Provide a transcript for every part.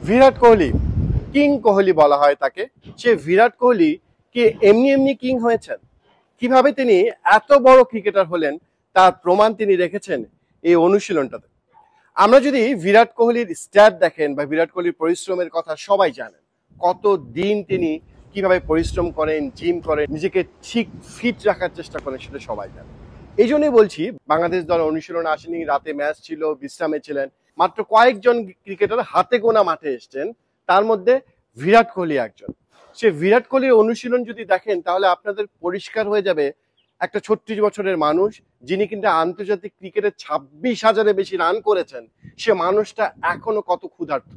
Virat Kohli, king Kohli বলা হয় তাকে। সে বিরাট কোহলি কি এমনি এমনি কিং হয়েছেন? কিভাবে তিনি এত বড় ক্রিকেটার হলেন তার প্রমাণ তিনি রেখেছেন এই অনুশীলনটাতে। আমরা যদি বিরাট কোহলির স্ট্যাট দেখেন বা বিরাট কোহলির পরিশ্রমের কথা সবাই জানেন, কত দিন তিনি কিভাবে পরিশ্রম করেন, জিম করেন, নিজেকে ঠিক ফিট রাখার চেষ্টা করেন, সেটা সবাই জানে। এই জন্যই বলছি, বাংলাদেশ দল অনুশীলন আসেনি, রাতে ম্যাচ ছিল, বিশ্রামে ছিলেন। মাত্র কয়েকজন ক্রিকেটার হাতে গোনা মাঠে এসছেন, তার মধ্যে বিরাট কোহলি একজন। সে বিরাট কোহলির অনুশীলন যদি দেখেন তাহলে আপনাদের পরিষ্কার হয়ে যাবে, একটা 36 বছরের মানুষ, যিনি কিন্তু আন্তর্জাতিক ক্রিকেটে 26,000-এর বেশি রান করেছেন, সে মানুষটা এখনো কত ক্ষুধার্ত।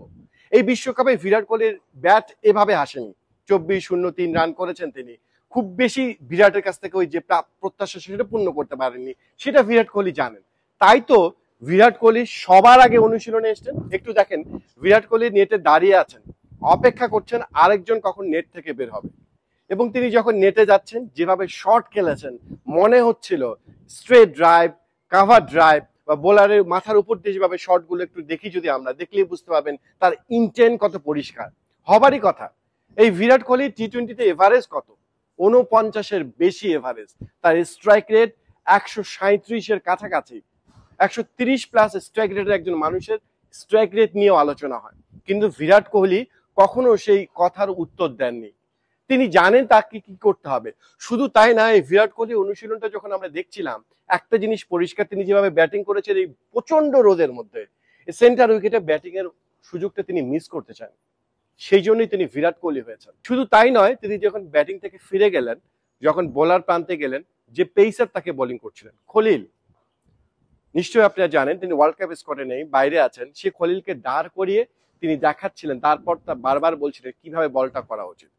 এই বিশ্বকাপে বিরাট কোহলির ব্যাট এভাবে আসেনি। 24-0-3 রান করেছেন তিনি। খুব বেশি বিরাটের কাছ থেকে ওই যে প্রত্যাশা সেটা পূর্ণ করতে পারেননি, সেটা বিরাট কোহলি জানেন। তাই তো বিরাট কোহলি সবার আগে অনুশীলনে এসছেন। একটু দেখেন, বিরাট কোহলি নেটে দাঁড়িয়ে আছেন, অপেক্ষা করছেন আরেকজন কখন নেট থেকে বের হবে। এবং তিনি যখন নেটে যাচ্ছেন, যেভাবে শট খেলেছেন, মনে হচ্ছিল স্ট্রেট ড্রাইভ, কাভার ড্রাইভ বা বোলারের মাথার উপর দিয়ে যেভাবে শটগুলো একটু দেখি, যদি আমরা দেখলেই বুঝতে পারবেন তার ইন্টেন্ট কত পরিষ্কার। হবারই কথা। এই বিরাট কোহলি টি-20তে এভারেজ কত? 49-এর বেশি এভারেজ। তার স্ট্রাইক রেট 137-এর কাছাকাছি। 130+ স্ট্রাইক রেটের একজন মানুষের স্ট্রাইক রেট নিয়েও আলোচনা হয়, কিন্তু বিরাট কোহলি কখনো সেই কথার উত্তর দেননি। তিনি জানেন তাকে কি করতে হবে। শুধু তাই না, এই বিরাট কোহলি অনুশীলনটা যখন আমরা দেখছিলাম, একটা জিনিস পরিষ্কার, তিনি যেভাবে ব্যাটিং করেছেন এই প্রচন্ড রোদের মধ্যে, সেন্টার উইকেটে ব্যাটিং এর সুযোগটা তিনি মিস করতে চান। সেই জন্যই তিনি বিরাট কোহলি হয়েছেন। শুধু তাই নয়, তিনি যখন ব্যাটিং থেকে ফিরে গেলেন, যখন বোলার প্রান্তে গেলেন, যে পেসার তাকে বোলিং করছিলেন, খলিল, নিশ্চয়ই আপনারা জানেন তিনি ওয়ার্ল্ড কাপ স্কোয়াডে নেই, বাইরে আছেন। সে খলিলকে দাঁড় করিয়ে তিনি দেখাচ্ছিলেন, তারপর তা বারবার বলছিলেন কিভাবে বলটা করা উচিত।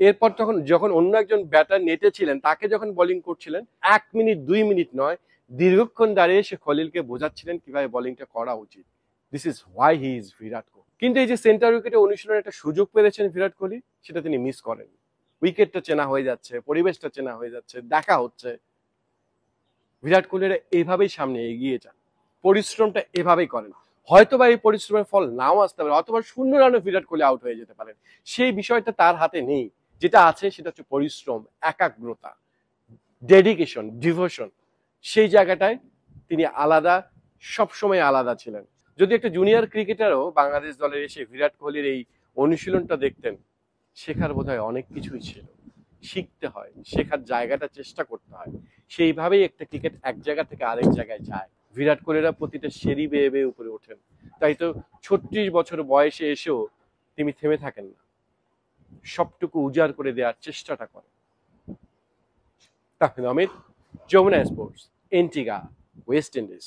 এরপর যখন অন্য একজন ব্যাটার নেটে ছিলেন, তাকে যখন বোলিং করছিলেন, 1 মিনিট 2 মিনিট নয়, দীর্ঘক্ষণ দাঁড়িয়ে সে খলিলকে বোঝাচ্ছিলেন কিভাবে বোলিংটা করা উচিত। This is why he is Virat Kohli. কিন্তু এই যে সেন্টার উইকেটে অনুশীলনের একটা সুযোগ পেয়েছেন বিরাট কোহলি, সেটা তিনি মিস করেন। উইকেটটা চেনা হয়ে যাচ্ছে, পরিবেশটা চেনা হয়ে যাচ্ছে, দেখা হচ্ছে। বিরাট কোহলিরা এইভাবেই সামনে এগিয়ে যান, পরিশ্রমটা এভাবেই করেন। হয়তোবা এই পরিশ্রমের ফল নাও আসতে পারে, অথবা 0 রানে বিরাট কোহলি আউট হয়ে যেতে পারেন। সেই বিষয়টা তার হাতে নেই। যেটা আছে সেটা হচ্ছে পরিশ্রম, একাগ্রতা, ডেডিকেশন, ডিভোশন। সেই জায়গাটায় তিনি আলাদা, সবসময় আলাদা ছিলেন। যদি একটা জুনিয়র ক্রিকেটারও বাংলাদেশ দলের এসে বিরাট কোহলির এই অনুশীলনটা দেখতেন, শেখার বোধহয় অনেক কিছুই ছিল। শিখতে হয়, শেখার জায়গাটা চেষ্টা করতে হয়। সেইভাবেই একটা ক্রিকেট এক জায়গা থেকে আরেক জায়গায় যায়। বিরাট কোহলিরা প্রতিটা সিঁড়ি বেয়ে বেয়ে উপরে ওঠেন। তাই তো 36 বছর বয়সে এসেও তিনি থেমে থাকেন না, সবটুকু উজাড় করে দেওয়ার চেষ্টাটা করেন। Tahmid Ahmed, Jamuna sports, Antigua, West Indies.